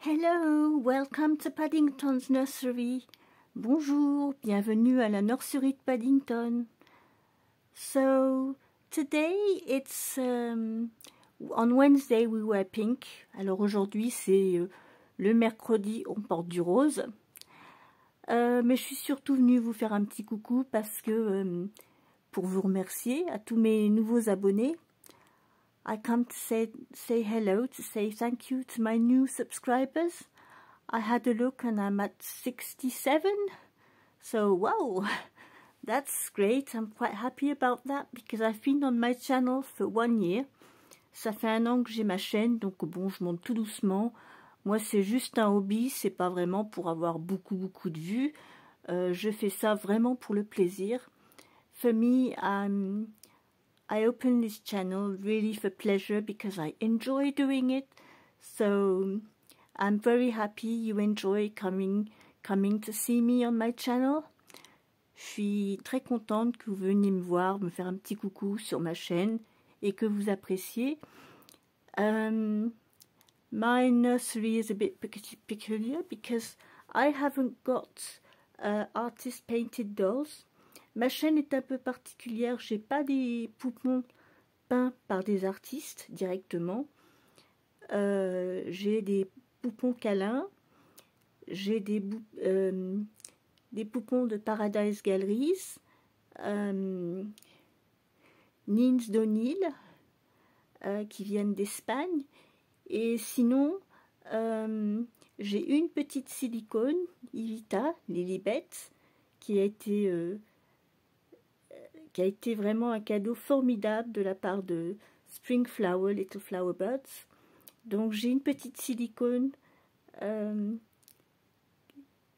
Hello, welcome to Paddington's Nursery. Bonjour, bienvenue à la nurserie de Paddington. So, today it's on Wednesday we wear pink. Alors aujourd'hui c'est le mercredi, on porte du rose. Mais je suis surtout venue vous faire un petit coucou parce que pour vous remercier à tous mes nouveaux abonnés. I come to say hello, to say thank you to my new subscribers. I had a look and I'm at 67. So, wow, that's great. I'm quite happy about that because I've been on my channel for 1 year. Ça fait 1 an que j'ai ma chaîne, donc bon, je monte tout doucement. Moi, c'est juste un hobby, c'est pas vraiment pour avoir beaucoup de vues. Je fais ça vraiment pour le plaisir. For me, I opened this channel really for pleasure because I enjoy doing it. So I'm very happy you enjoy coming to see me on my channel. Je suis très contente que vous veniez me voir, me faire un petit coucou sur ma chaîne et que vous appréciez. My nursery is a bit peculiar because I haven't got artist painted dolls. Ma chaîne est un peu particulière, j'ai pas des poupons peints par des artistes directement. J'ai des poupons câlins, j'ai des poupons de Paradise Galleries, Nins d'O'Neill, qui viennent d'Espagne. Et sinon, j'ai une petite silicone, Ivita, Lilibet, qui a été vraiment un cadeau formidable de la part de Spring Flower, Little Flower Birds. Donc j'ai une petite silicone, and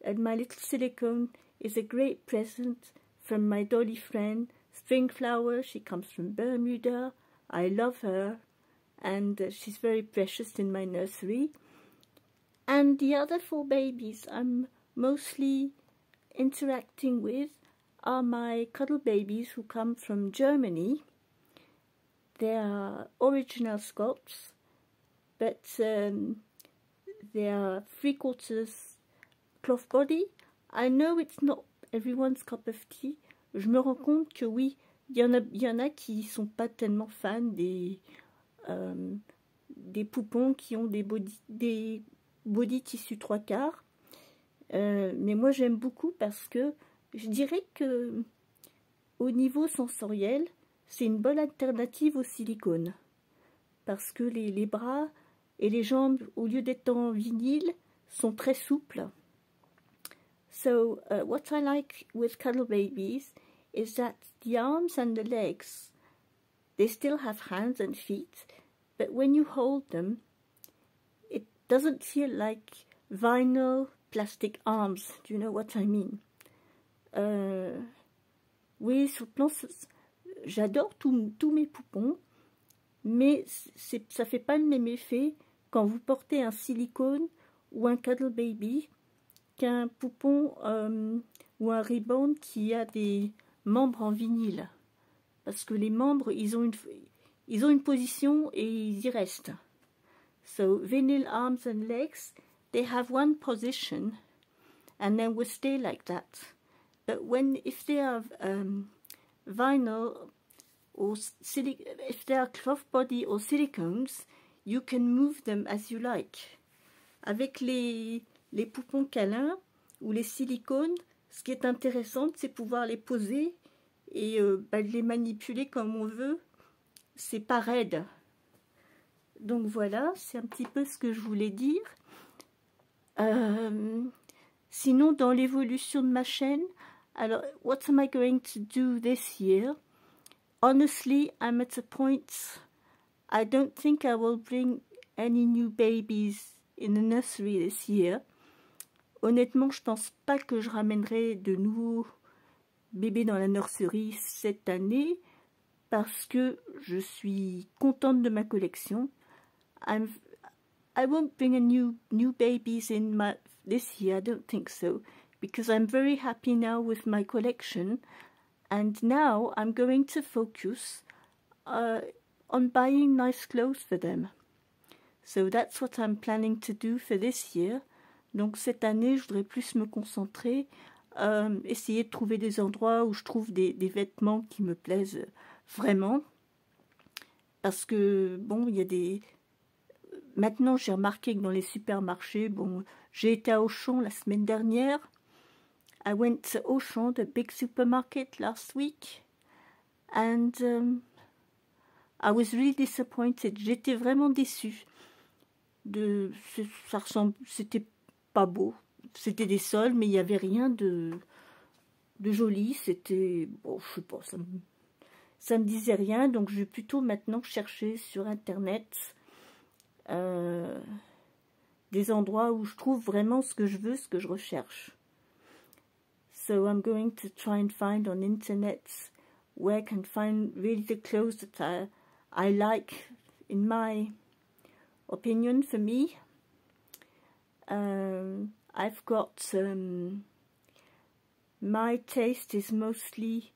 my little silicone is a great present from my dolly friend, Spring Flower. She comes from Bermuda. I love her, and she's very precious in my nursery. And the other 4 babies I'm mostly interacting with are my cuddle babies who come from Germany. They are original sculpts, but they are 3/4 cloth body. I know it's not everyone's cup of tea. Je me rends compte que oui, il y en a qui sont pas tellement fans des poupons qui ont des body tissus 3/4. Mais moi j'aime beaucoup parce que je dirais que au niveau sensoriel, c'est une bonne alternative au silicone. Parce que les bras et les jambes, au lieu d'être en vinyle, sont très souples. So, what I like with cuddle babies is that the arms and the legs, they still have hands and feet, but when you hold them, it doesn't feel like vinyl plastic arms. Do you know what I mean? Oui, sur le plan, j'adore tous mes poupons, mais ça fait pas le même effet quand vous portez un silicone ou un cuddle baby qu'un poupon ou un rebound qui a des membres en vinyle. Parce que les membres, ils ont une position et ils y restent. So, vinyl arms and legs, they have one position and then will stay like that. But if they are vinyl or if they are cloth body or silicones, you can move them as you like. Avec les poupons câlins ou les silicones, ce qui est intéressant, c'est pouvoir les poser et les manipuler comme on veut. C'est pas raide. Donc voilà, c'est un petit peu ce que je voulais dire. Sinon, dans l'évolution de ma chaîne, alors, what am I going to do this year? Honestly, I'm at a point, I don't think I will bring any new babies in the nursery this year. Honnêtement, je pense pas que je ramènerai de nouveaux bébés dans la nurserie cette année parce que je suis contente de ma collection. I won't bring a new babies in this year, I don't think so. Because I'm very happy now with my collection, and now I'm going to focus on buying nice clothes for them. So that's what I'm planning to do for this year. Donc cette année, je voudrais plus me concentrer, essayer de trouver des endroits où je trouve des vêtements qui me plaisent vraiment. Parce que, bon, il y a des... Maintenant, j'ai remarqué que dans les supermarchés, bon, j'ai été à Auchan la semaine dernière. I went to Auchan, the big supermarket, last week. And I was really disappointed. J'étais vraiment déçue. Ça ressemble... C'était pas beau. C'était des soldes, mais il n'y avait rien de joli. C'était... Bon, je sais pas, ça me disait rien. Donc, je vais plutôt maintenant chercher sur Internet des endroits où je trouve vraiment ce que je veux, ce que je recherche. So I'm going to try and find on internet where I can find really the clothes that I like, in my opinion, for me. I've got my taste is mostly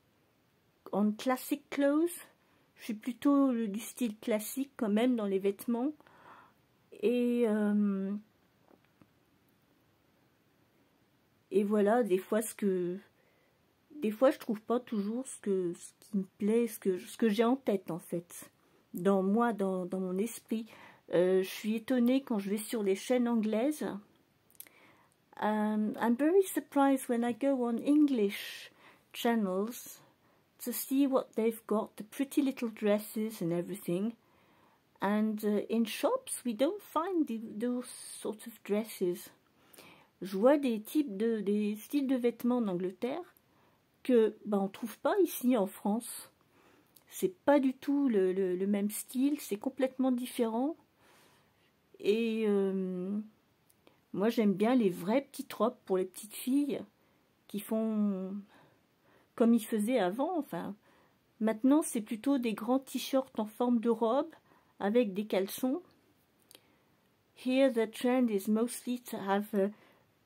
on classic clothes. Je suis plutôt du style classique quand même dans les vêtements. Et voilà, des fois je trouve pas toujours ce qui me plaît, ce que j'ai en tête en fait, dans mon esprit. Je suis étonnée quand je vais sur les chaînes anglaises. I'm very surprised when I go on English channels to see what they've got, the pretty little dresses and everything. And in shops, we don't find those sort of dresses. Je vois des styles de vêtements en Angleterre que on trouve pas ici en France. C'est pas du tout le même style, c'est complètement différent. Et moi j'aime bien les vraies petites robes pour les petites filles qui font comme ils faisaient avant. Enfin, maintenant c'est plutôt des grands t-shirts en forme de robe avec des caleçons. Here the trend is mostly to have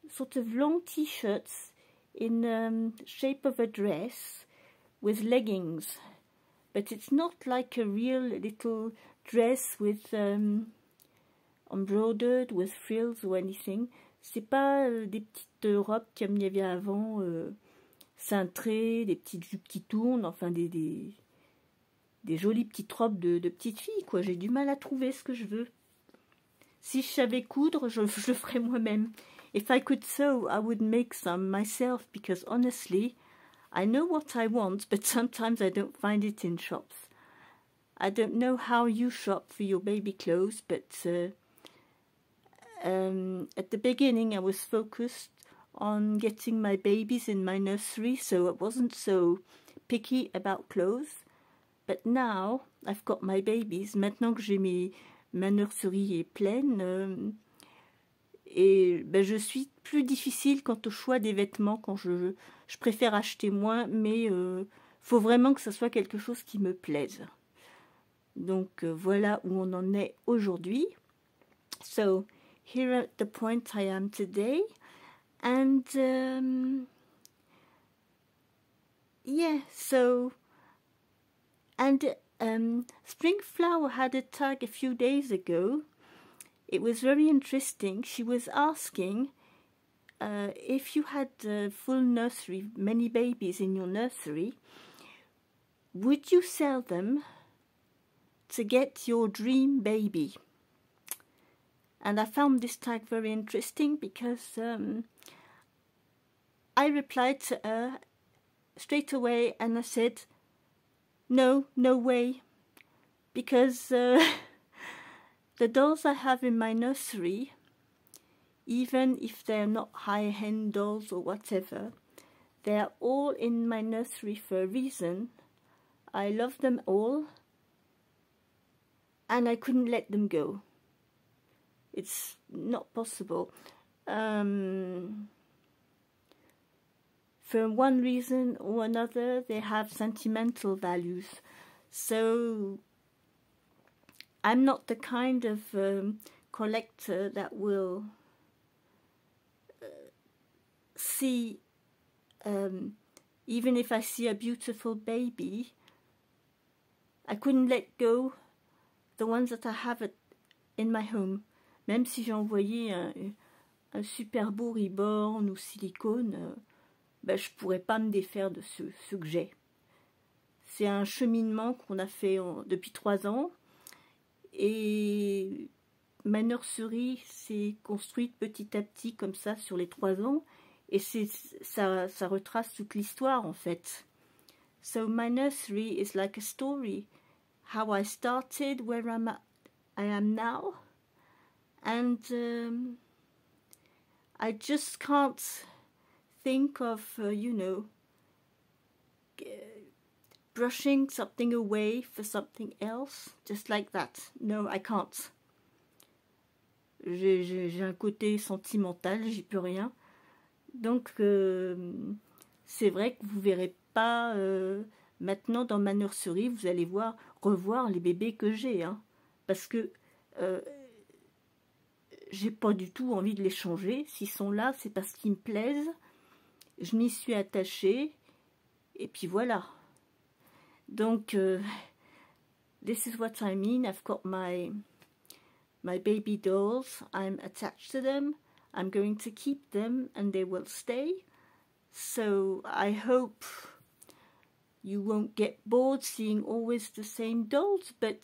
sort of long t-shirts in shape of a dress with leggings, but it's not like a real little dress with embroidered with frills or anything. C'est pas des petites robes comme il y avait avant, cintrées, des petites jupes qui tournent, enfin des jolies petites robes de petites filles, quoi. J'ai du mal à trouver ce que je veux. Si je savais coudre, je le ferais moi-même. If I could sew, I would make some myself, because honestly, I know what I want, but sometimes I don't find it in shops. I don't know how you shop for your baby clothes, but at the beginning I was focused on getting my babies in my nursery, so I wasn't so picky about clothes. But now I've got my babies. Maintenant que ma nurserie est pleine, et je suis plus difficile quant au choix des vêtements. Quand je préfère acheter moins, mais faut vraiment que ce soit quelque chose qui me plaise. Donc voilà où on en est aujourd'hui. So here at the point I am today, and yeah, so and Spring Flower had a tag a few days ago. It was very interesting. She was asking if you had a full nursery, many babies in your nursery, would you sell them to get your dream baby? And I found this tag very interesting because I replied to her straight away and I said, no way, because the dolls I have in my nursery, even if they're not high-end dolls or whatever, they're all in my nursery for a reason. I love them all, and I couldn't let them go. It's not possible. For one reason or another, they have sentimental values. So I'm not the kind of collector that will see, even if I see a beautiful baby, I couldn't let go the ones that I have in my home. même si j'ai envoyé un super beau Reborn ou silicone, ben, je pourrais pas me défaire de ce que j'ai. C'est un cheminement qu'on a fait depuis 3 ans, et ma nurserie s'est construite petit à petit comme ça sur les 3 ans, et ça retrace toute l'histoire en fait. So my nursery is like a story, how I started, where I am now, and I just can't think of, you know, brushing something away for something else, just like that. No, I can't. J'ai un côté sentimental, j'y peux rien. Donc, c'est vrai que vous verrez pas maintenant dans ma nurserie, vous allez revoir les bébés que j'ai, hein, parce que j'ai pas du tout envie de les changer. S'ils sont là, c'est parce qu'ils me plaisent. Je m'y suis attachée, et puis voilà. Donc, this is what I mean. I've got my baby dolls. I'm attached to them. I'm going to keep them, and they will stay. So I hope you won't get bored seeing always the same dolls, but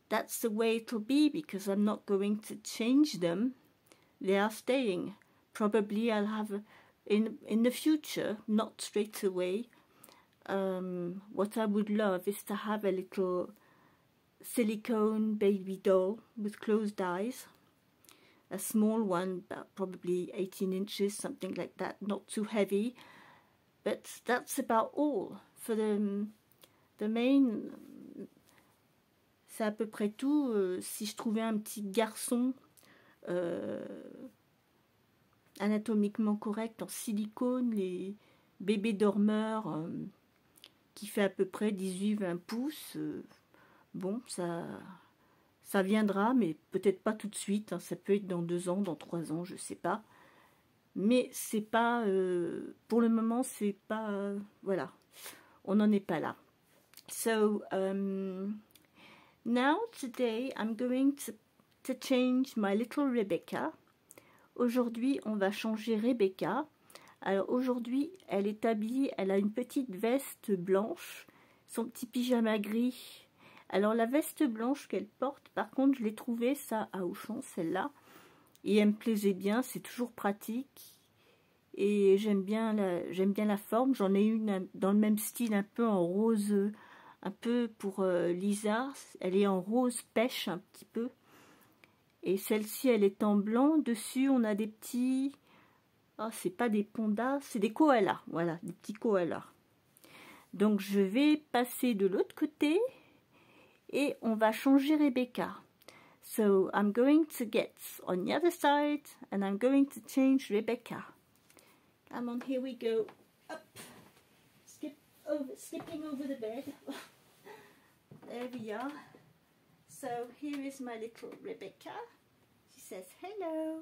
that's the way it'll be, because I'm not going to change them. They are staying. Probably I'll have in the future, not straight away. What I would love is to have a little silicone baby doll with closed eyes. A small one, about probably 18 inches, something like that, not too heavy. But that's about all. For the main, c'est à peu près tout. Si je trouvais un petit garçon anatomiquement correct en silicone, les bébés dormeurs, qui fait à peu près 18-20 pouces, bon, ça viendra, mais peut-être pas tout de suite, hein, ça peut être dans 2 ans, dans 3 ans, je sais pas. Mais c'est pas, pour le moment, c'est pas, voilà, on n'en est pas là. So, now, today, I'm going to change my little Rebecca. Aujourd'hui, on va changer Rebecca. Alors aujourd'hui, elle est habillée, elle a une petite veste blanche, son petit pyjama gris. Alors la veste blanche qu'elle porte, par contre, je l'ai trouvée, ça, à Auchan, celle-là. Et elle me plaisait bien, c'est toujours pratique. Et j'aime bien la forme. J'en ai une dans le même style, un peu en rose, un peu pour Lisa. Elle est en rose pêche un petit peu. Et celle-ci, elle est en blanc. Dessus, on a des petits... Oh, c'est pas des pandas, c'est des koalas. Voilà, des petits koalas. Donc, je vais passer de l'autre côté. Et on va changer Rebecca. So, I'm going to get on the other side. And I'm going to change Rebecca. Come on, here we go. Up. Skipping over the bed. There we are. So, here is my little Rebecca. She says, hello.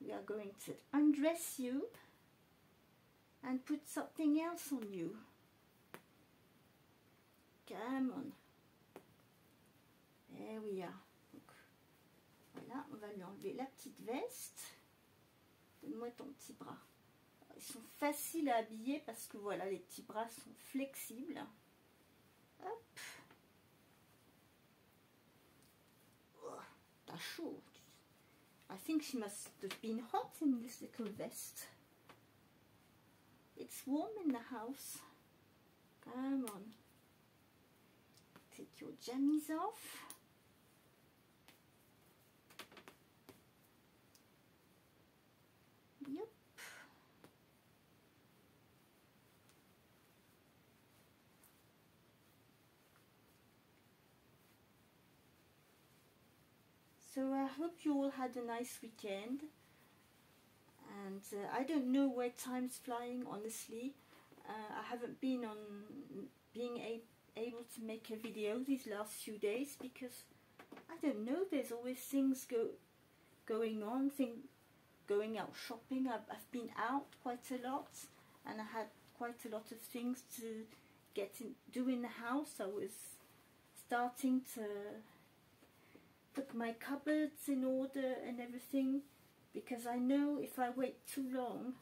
We are going to undress you and put something else on you. Come on. There we are. Donc, voilà, on va lui enlever la petite veste. Donne-moi ton petit bras. Ils sont faciles à habiller parce que voilà, les petits bras sont flexibles. Hop. Oh, t'as chaud. I think she must have been hot in this little vest. It's warm in the house. Come on. Take your jammies off. Yep. So I hope you all had a nice weekend, and I don't know where time's flying, honestly. I haven't been on being able to make a video these last few days because I don't know, there's always things going on, going out shopping. I've been out quite a lot, and I had quite a lot of things to do in the house. I was starting to put my cupboards in order and everything, because I know if I wait too long,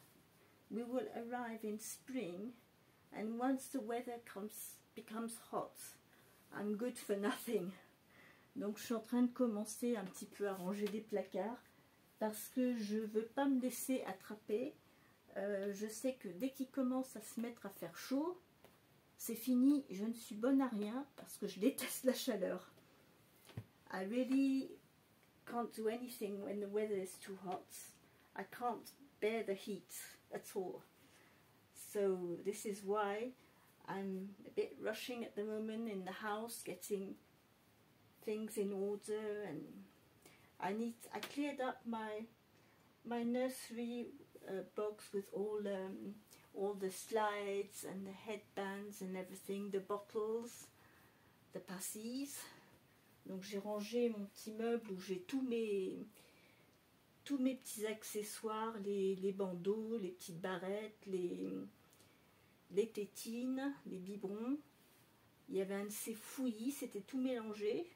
we will arrive in spring, and once the weather becomes hot, I'm good for nothing. Donc je suis en train de commencer un petit peu à ranger des placards, parce que je ne veux pas me laisser attraper. Je sais que dès qu'il commence à se mettre à faire chaud, c'est fini, je ne suis bonne à rien, parce que je déteste la chaleur. I really can't do anything when the weather is too hot. I can't bear the heat at all. So this is why I'm a bit rushing at the moment in the house, getting things in order, and I cleared up my nursery box with all the slides and the headbands and everything, the bottles, the passes. Donc j'ai rangé mon petit meuble où j'ai tous mes petits accessoires, les bandeaux, les petites barrettes, les tétines, les biberons. Il y avait un de ces fouillis, c'était tout mélangé.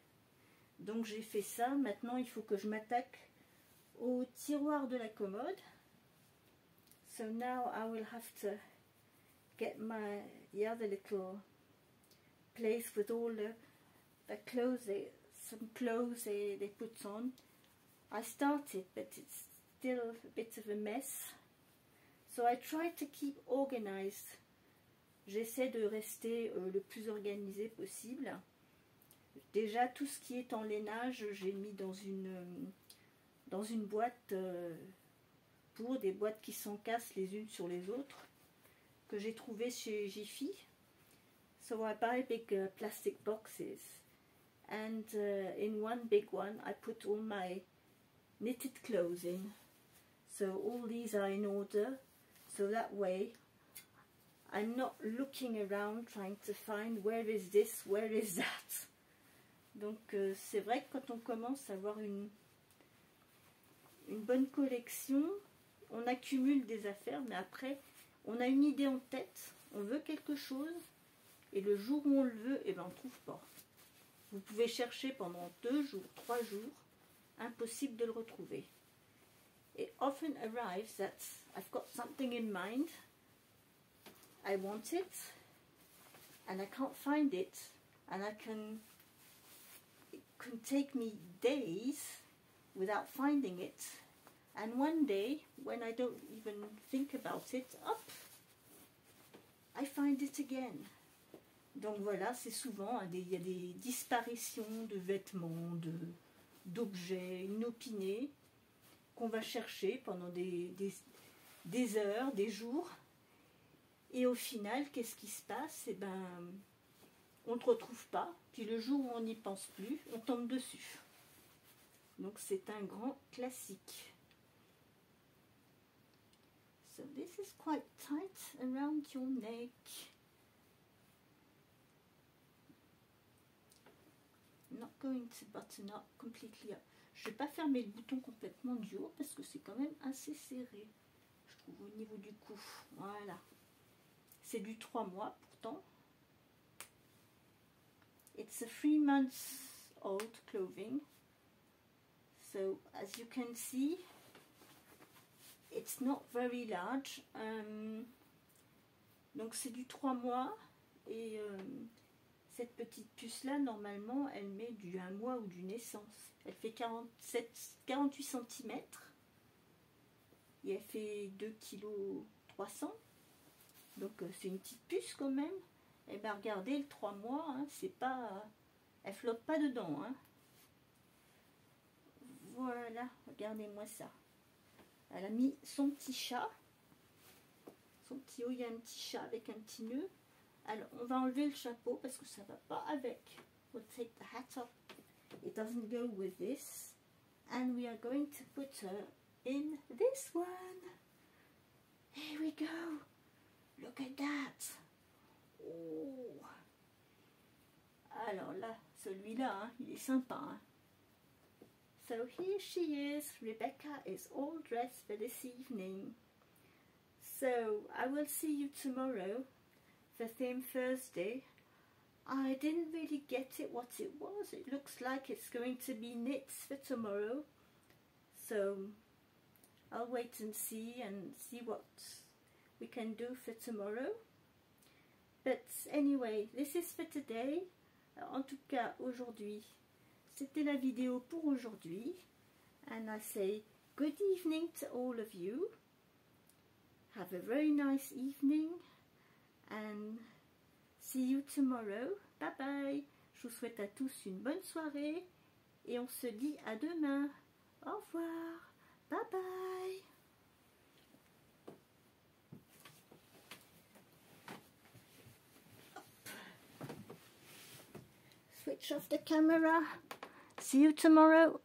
Donc j'ai fait ça. Maintenant il faut que je m'attaque au tiroir de la commode. So now I will have to get the other little place with all the clothes, some clothes they put on. I started, but it's still a bit of a mess. So I try to keep organized. J'essaie de rester le plus organisé possible. Déjà, tout ce qui est en lainage, j'ai mis dans une boîte pour des boîtes qui s'encassent les unes sur les autres, que j'ai trouvé chez Jiffy. So I buy big plastic boxes, and in one big one I put all my knitted clothes in. So all these are in order, so that way I'm not looking around trying to find where is this, where is that. Donc c'est vrai que quand on commence à avoir une bonne collection, on accumule des affaires, mais après on a une idée en tête, on veut quelque chose, et le jour où on le veut, eh ben, on ne trouve pas. Vous pouvez chercher pendant 2 jours, 3 jours, impossible de le retrouver. It often arrives that I've got something in mind, I want it, and I can't find it, and it can take me days without finding it, and one day, when I don't even think about it, up, I find it again. Donc voilà, c'est souvent, il y a des disparitions de vêtements, d'objets inopinés qu'on va chercher pendant des heures, des jours. Et au final, qu'est-ce qui se passe? Eh ben, on ne te retrouve pas. Puis le jour où on n'y pense plus, on tombe dessus. Donc c'est un grand classique. So this is quite tight around your neck. Not going to button up completely up. Je ne vais pas fermer le bouton complètement du haut parce que c'est quand même assez serré, je trouve, au niveau du cou. Voilà. C'est du 3 mois pourtant. It's a 3 months old clothing. So as you can see, it's not very large. Donc c'est du 3 mois et cette petite puce là, normalement, elle met du 1 mois ou du naissance. Elle fait 48 cm. Et elle fait 2,3 kg. Donc c'est une petite puce quand même. Et bien regardez, le 3 mois, hein, c'est pas... elle flotte pas dedans. Hein. Voilà, regardez-moi ça. Elle a mis son petit chat. Son petit haut, il y a un petit chat avec un petit nœud. Alors, on va enlever le chapeau parce que ça ne va pas avec. We'll take the hat off. It doesn't go with this. And we are going to put her in this one. Here we go. Look at that. Oh. Alors là, celui-là, hein, il est sympa. Hein. So here she is. Rebecca is all dressed for this evening. So I will see you tomorrow for Theme Thursday. I didn't really get it what it was. It looks like it's going to be knits for tomorrow. So I'll wait and see what we can do for tomorrow. But anyway, this is for today. En tout cas, aujourd'hui, c'était la vidéo pour aujourd'hui. And I say good evening to all of you. Have a very nice evening. And see you tomorrow. Bye bye. Je vous souhaite à tous une bonne soirée. Et on se dit à demain. Au revoir. Bye bye. Switch off the camera. See you tomorrow.